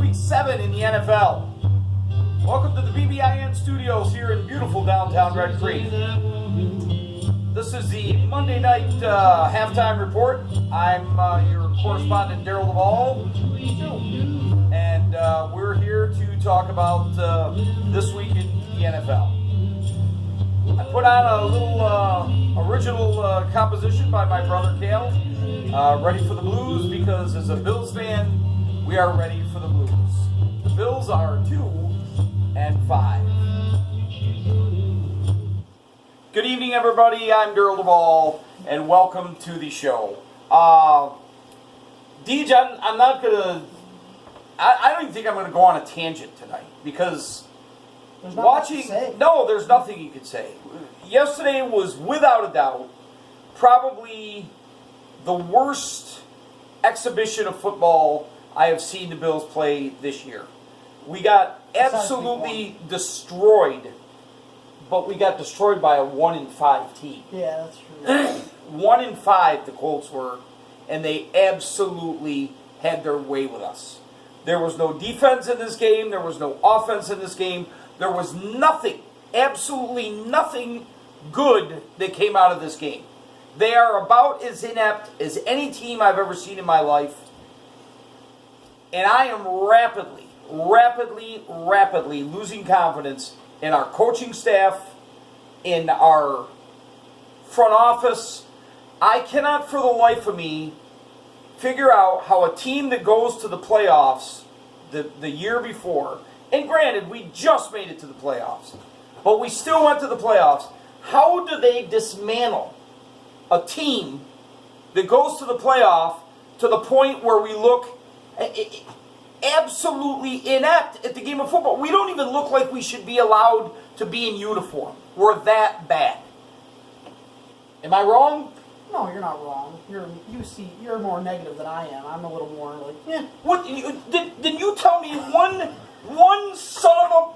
Week 7 in the NFL. Welcome to the B.B.I.N studios here in beautiful downtown Red Creek. This is the Monday night halftime report. I'm your correspondent, Daryl Duvall. And we're here to talk about this week in the NFL. I put on a little original composition by my brother Cale, Ready for the Blues, because as a Bills fan, we are ready for the Blues. The Bills are 2-5. Good evening, everybody. I'm Daryl Duvall, and welcome to the show. Deej, I'm not going to... I don't even think I'm going to go on a tangent tonight, because... There's nothing to say. No, there's nothing you could say. Yesterday was, without a doubt, probably the worst exhibition of football I have seen the Bills play this year. We got absolutely destroyed, but we got destroyed by a 1-5 team. Yeah, that's true. 1-5 the Colts were, and they absolutely had their way with us. There was no defense in this game. There was no offense in this game. There was nothing, absolutely nothing good that came out of this game. They are about as inept as any team I've ever seen in my life. And I am rapidly losing confidence in our coaching staff, in our front office. I cannot for the life of me figure out how a team that goes to the playoffs the year before, and granted, we just made it to the playoffs, but we still went to the playoffs. How do they dismantle a team that goes to the playoff to the point where we look absolutely inept at the game of football? We don't even look like we should be allowed to be in uniform. We're that bad. Am I wrong? No, you're not wrong. You're more negative than I am. I'm a little more like, What did you tell me one son of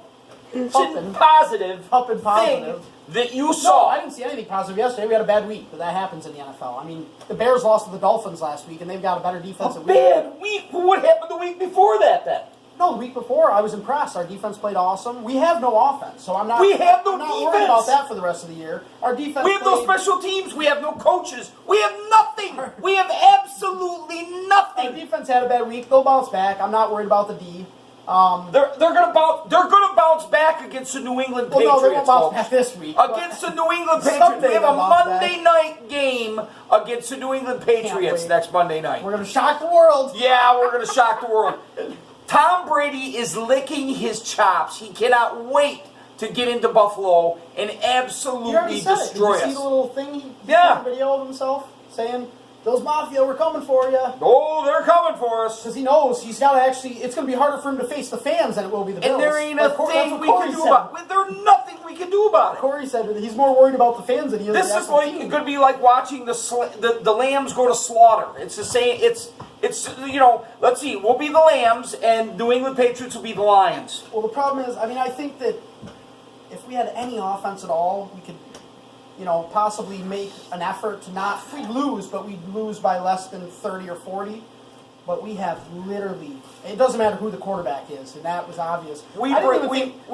a positive thing that you saw? No, I didn't see anything positive yesterday. We had a bad week, but that happens in the NFL. I mean, the Bears lost to the Dolphins last week, and they've got a better defense. A bad week? What happened the week before that, then? No, the week before, I was impressed. Our defense played awesome. We have no offense, so I'm not worried worried about that for the rest of the year. Our defense. We have no special teams. We have no coaches. We have nothing. We have absolutely nothing. Our defense had a bad week. They'll bounce back. I'm not worried about the D. They're gonna bounce back against the New England Patriots. No, they won't bounce back this week. Against the New England Patriots. We have a Monday night game against the New England Patriots next Monday night. We're gonna shock the world. Yeah, we're gonna shock the world. Tom Brady is licking his chops. He cannot wait to get into Buffalo and absolutely destroy us. Did you see the little thing? He put a video of himself saying, "Bills Mafia, we're coming for you." Oh, they're coming for us. Because he knows he's got to it's going to be harder for him to face the fans than it will be the Bills. And there ain't a thing we can do about it. There's nothing we can do about it. Corey said he's more worried about the fans than he is This is like going to be like watching the Lambs go to slaughter. It's the same. It's let's see. We'll be the Lambs, and New England Patriots will be the Lions. Well, the problem is, I think that if we had any offense at all, we could, possibly make an effort to not. We'd lose, but we'd lose by less than 30 or 40. But we have literally. It doesn't matter who the quarterback is, and that was obvious. We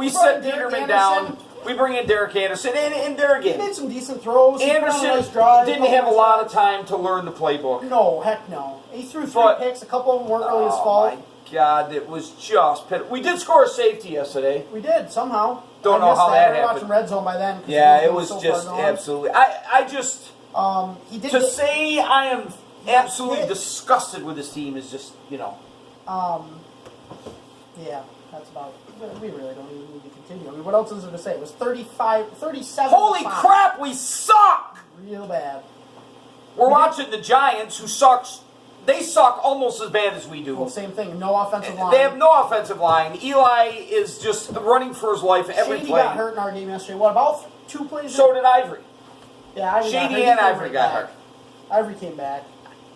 set Peterman down. We bring in Derek Anderson, and there again. He made some decent throws. Anderson didn't have a lot of time to learn the playbook. No, heck no. He threw three picks. A couple of them weren't really his fault. Oh, my God, it was just... We did score a safety yesterday. We did, somehow. Don't know how that happened. We were watching Red Zone by then. Yeah, it was just absolutely... I just... He did say I am absolutely disgusted with this team is just, Yeah, that's about... We really don't even need to continue. I mean, what else is there to say? It was 37. Holy crap, we suck! Real bad. We're watching the Giants, who sucks. They suck almost as bad as we do. Well, same thing. No offensive line. They have no offensive line. Eli is just running for his life every Shady play. got hurt in our game yesterday. What, about 2 plays? So did Ivory. Yeah, Ivory Shady and Ivory got hurt. Ivory came back.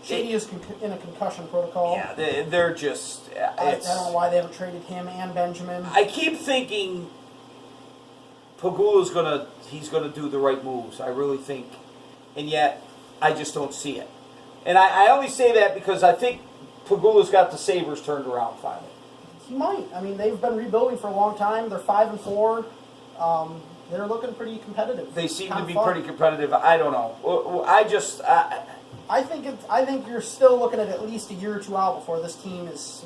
Shady is in a concussion protocol. Yeah, they're just... I don't know why they haven't traded him and Benjamin. I keep thinking Pagula's he's gonna do the right moves. I really think. And yet, I just don't see it. And I only say that because I think Pagula's got the Sabres turned around finally. He might. I mean, they've been rebuilding for a long time. They're 5-4. They're looking pretty competitive. They seem Kind to of be fun. pretty competitive. I don't know. I think you're still looking at least a year or two out before this team is,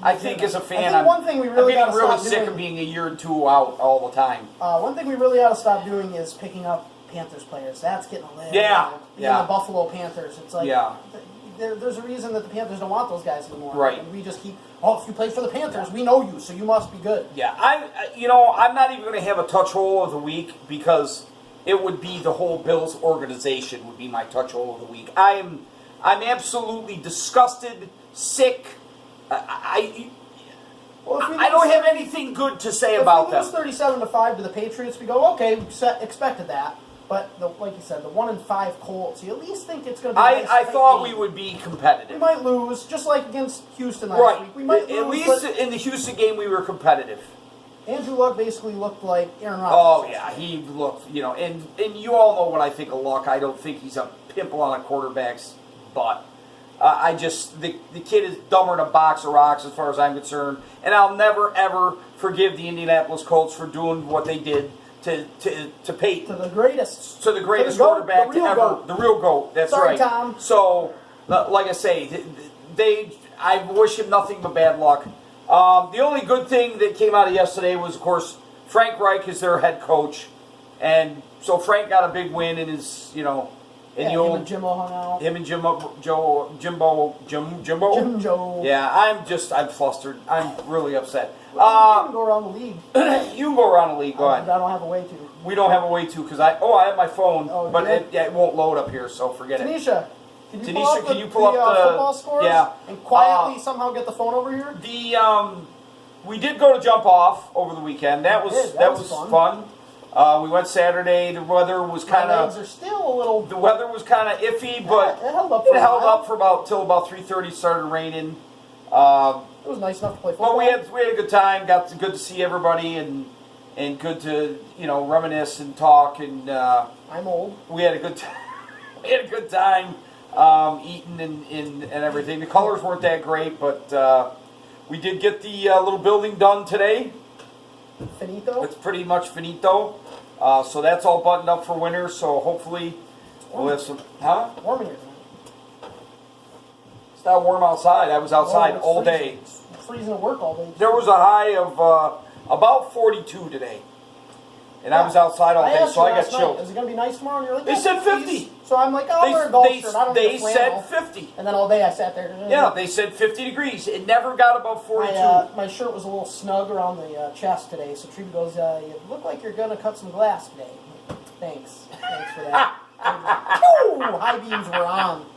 I think as a fan, I think one thing we really I'm got to getting really stop sick doing, of being a year or two out all the time. One thing we really got to stop doing is picking up Panthers players. That's getting a little. Yeah. The Buffalo Panthers. It's like. Yeah. There's a reason that the Panthers don't want those guys anymore. Right. And we just keep, if you play for the Panthers, we know you, so you must be good. Yeah, I'm not even going to have a touch hole of the week because it would be the whole Bills organization would be my touch hole of the week. I'm absolutely disgusted, sick. I don't have anything good to say about them. If we lose 37-5 to the Patriots, we go, okay, we expected that. But like you said, the 1-5 Colts, you at least think it's going to be. I thought we would be competitive. We might lose, just like against Houston last week. We might At lose, least in the Houston game, we were competitive. Andrew Luck basically looked like Aaron Oh Rodgers. yeah, he looked, and you all know what I think of Luck. I don't think he's a pimple on a quarterback's butt. The kid is dumber than a box of rocks as far as I'm concerned, and I'll never ever forgive the Indianapolis Colts for doing what they did to Peyton. To the greatest. To the greatest GOAT, quarterback the real ever. GOAT. The real GOAT. That's Sorry, right. Tom. So, like I say, I wish him nothing but bad luck. The only good thing that came out of yesterday was, of course, Frank Reich is their head coach. And so Frank got a big win in his, in the old... Him and Jimbo hung out. Him and Jimbo. Jimbo. Yeah, I'm flustered. I'm really upset. You can go around the league. You can go around the league. Go ahead. I don't have a way to. We don't have a way to because I have my phone, but yeah. it won't load up here, so forget it. Tanisha, can you pull up the football scores? Yeah. And quietly somehow get the phone over here? We did go to jump off over the weekend. That was fun. We went Saturday. The weather was kind My legs of are still a little. the weather was kind of iffy, but it held up. it held up for till about 3:30. Started raining. It was nice enough to play football. But we had a good time. Good to see everybody and good to reminisce and talk and. I'm old. We had a good time. We had a good time eating and everything. The colors weren't that great, but we did get the little building done today. Finito. It's pretty much finito. So that's all buttoned up for winter. So hopefully we'll have some. Huh? Warm here. It's not warm outside. I was outside all day. It's freezing at work all day. There was a high of about 42 today. And I was outside all day, so I got chilled. Is it going to be nice tomorrow? And you're like, They said 50. So I'm like, I'll wear a golf shirt. I don't need a They flannel. said 50. And then all day I sat there. Yeah, they said 50 degrees. It never got above 42. My shirt was a little snug around the chest today, so Tree goes, you look like you're going to cut some glass today. Thanks. Thanks for that. High beams were on.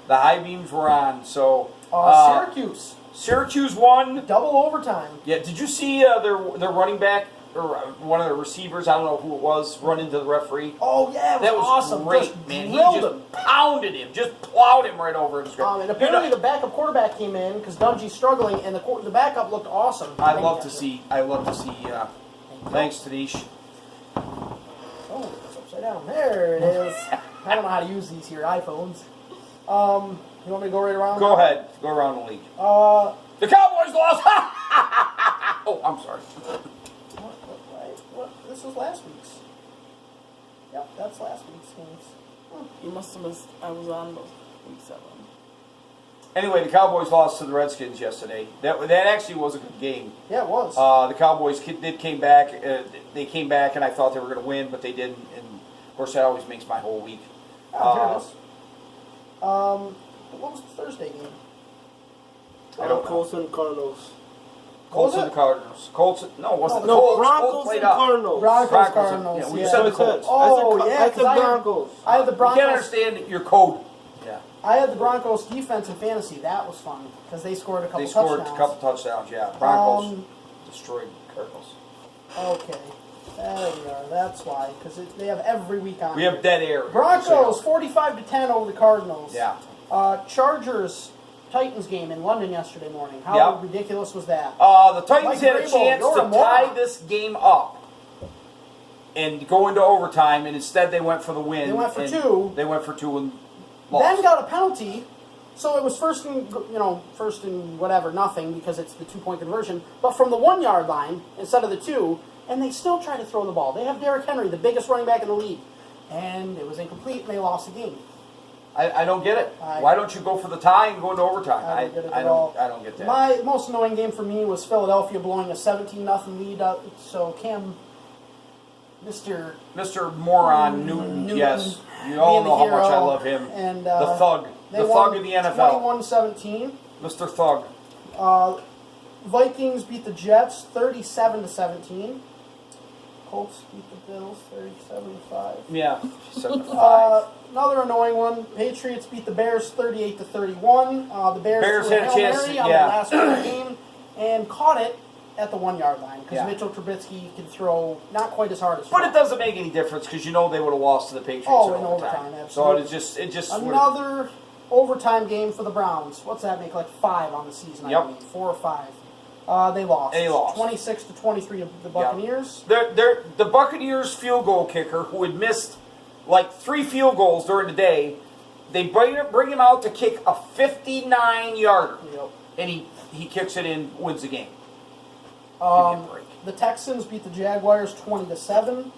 The high beams were on, so... Syracuse. Syracuse won. Double overtime. Yeah, did you see their running back, or one of the receivers, I don't know who it was, run into the referee? Oh, yeah, it was that was awesome. Great, just man. He drilled just him. pounded him, just plowed him right over his screen. And apparently the backup quarterback came in because Dungy's struggling, and the backup looked awesome. I love to see. Thanks, Tanish. Oh, it's upside down. There it is. I don't know how to use these here iPhones. You want me to go right around? Go ahead. Go around the league. The Cowboys lost. Oh, I'm sorry. What? This was last week's. Yep, that's last week's games. You must have missed. I was on week 7. Anyway, the Cowboys lost to the Redskins yesterday. That actually was a good game. Yeah, it was. The Cowboys came back. They came back, and I thought they were going to win, but they didn't. And of course, that always makes my whole week. Here it is. What was the Thursday game? Colts and Cardinals. Colts and the Cardinals. Colts. No, it wasn't the No, Colts. Broncos Colts played and up. Cardinals. Broncos, Cardinals. Yeah, we Yeah. said the Colts. Oh, yeah, I said Broncos. I had the You Broncos. can't understand your code. Yeah. I had the Broncos defense in fantasy. That was fun because they scored a couple They scored touchdowns. a couple touchdowns. Yeah. Broncos destroyed Cardinals. Okay, there we are. That's why because they have every week on. We have dead air. Broncos 45-10 over the Cardinals. Yeah. Chargers Titans game in London yesterday morning. How Yep. ridiculous was that? The Titans Mike had a Vrabel, chance you're to a tie moron. this game up and go into overtime, and instead they went for the win. They went for and two. They went for two and lost. Then got a penalty, So it was first and whatever, nothing, because it's the 2-point conversion. But from the 1 yard line instead of the 2, and they still try to throw the ball. They have Derrick Henry, the biggest running back in the league, and it was incomplete, and they lost the game. I don't get it. Why don't you go for the tie and go into overtime? I don't get it at all. I don't get that. My most annoying game for me was Philadelphia blowing a 17-0 lead up. So Cam, Mr. Moron Newton, yes. You all know how much I love him. And, the thug. The thug of the NFL. 21-17. Mr. Thug. Vikings beat the Jets 37-17. Colts beat the Bills 37-5. Yeah, 7-5. Another annoying one. Patriots beat the Bears 38-31. The Bears threw had a Hail chance Mary to- on yeah. the last play of the game and caught it at the 1 yard line because Yeah. Mitchell Trubisky can throw not quite as hard as. But it doesn't make any difference because you know they would have lost to the Patriots Oh, in in overtime, So absolutely. it just Another overtime game for the Browns. What's that make? Like 5 on the season, I Yep. believe. 4 or 5. They lost. They lost. 26-23 of the Buccaneers. The Buccaneers field goal kicker who had missed like 3 field goals during the day, they bring him out to kick a 59-yarder, Yep. and he kicks it in, wins the game. Give me a break. The Texans beat the Jaguars 20-7.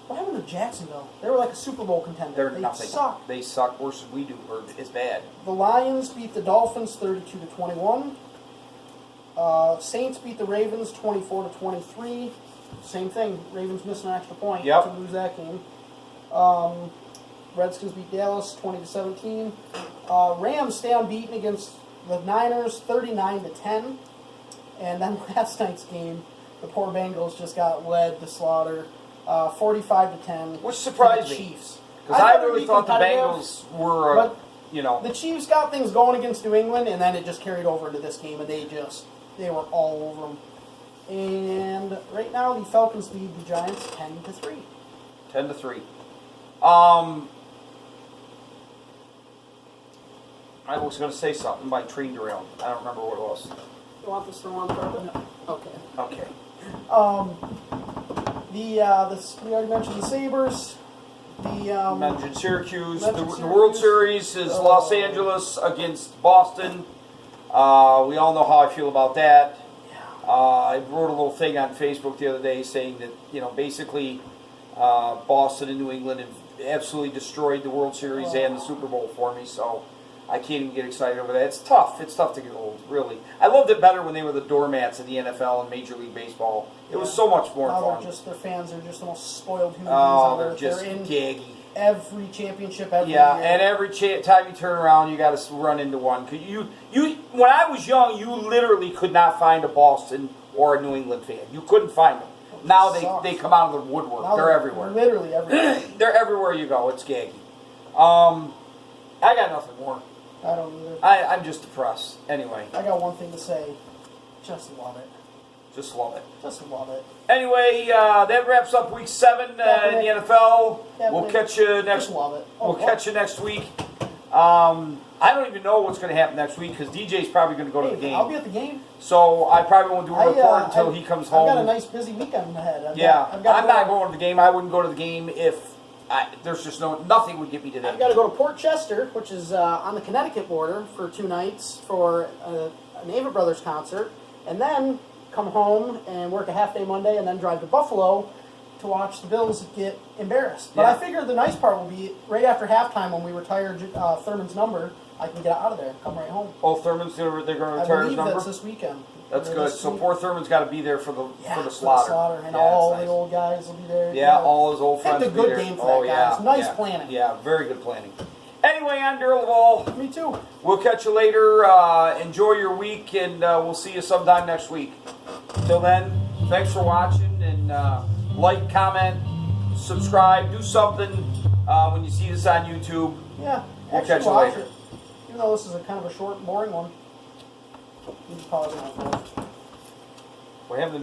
What happened to Jacksonville? They were like a Super Bowl contender. They're They nothing. suck. They suck worse than we do, or it's bad. The Lions beat the Dolphins 32-21. Saints beat the Ravens 24-23. Same thing. Ravens missing an extra point Yep. to lose that game. Redskins beat Dallas 20-17. Rams stay unbeaten against the Niners 39-10. And then last night's game, the poor Bengals just got led to slaughter 45-10. Which surprised to the me. Chiefs. Because I thought really they'd be thought the competitive, Bengals were, but the the Chiefs got things going against New England, and then it just carried over into this game, and they were all over them. And right now, the Falcons lead the Giants 10-3. 10-3. I was going to say something. My train derailed. I don't remember what it was. You want this to run further? Okay. Okay. We already mentioned the Sabres. Mentioned Syracuse. mentioned The World Syracuse. Series is Los Angeles against Boston. We all know how I feel about that. I wrote a little thing on Facebook the other day saying that, basically Boston and New England have absolutely destroyed the World Series and the Super Bowl for me, so I can't even get excited over that. It's tough. It's tough to get old, really. I loved it better when they were the doormats in the NFL and Major League Baseball. It was so much more Now fun. their fans are just the most spoiled human beings Oh, on they're earth. just They're in gaggy. every championship every Yeah, year. and every time you turn around, you got to run into one. 'Cause you, when I was young, you literally could not find a Boston or a New England fan. You couldn't find them. Now they come out of the woodwork. Now They're everywhere. Literally everywhere. They're everywhere you go. It's gaggy. I got nothing more. I don't either. I'm just depressed. Anyway, I got one thing to say. Just love it. just love it. Just love it. Anyway, that wraps up week 7 in the NFL. We'll catch you next. Just love it. We'll catch you next week. I don't even know what's going to happen next week because DJ's probably going to go to the game. I'll be at the game. So I probably won't do a report until he comes home. I've got a nice busy weekend ahead. I'm I've not going to the game. I wouldn't go to the game if there's just nothing would get me to that. I've got to go to Port Chester, which is on the Connecticut border, for 2 nights for a Navy Brothers concert, and then come home and work a half-day Monday, and then drive to Buffalo to watch the Bills get embarrassed. But Yeah. I figure the nice part will be right after halftime when we retire Thurman's number, I can get out of there and come right home. Oh, Thurman's they're going to I retire his believe number. that's this weekend. That's Or good. this So week. poor Thurman's got to be there for the Yeah, slaughter. and Yeah, all that's the nice. old guys will be there. Yeah, all his old Picked friends a will be good there. game for that, guys. Nice planning. Yeah, very good planning. Anyway, I'm Daryl Laval. Me too. We'll catch you later. Enjoy your week, and we'll see you sometime next week. Till then, thanks for watching, and like, comment, subscribe, do something when you see this on YouTube. Yeah. We'll actually catch you watch later. it. Even though this is a kind of a short and boring one. You can pause it. We have the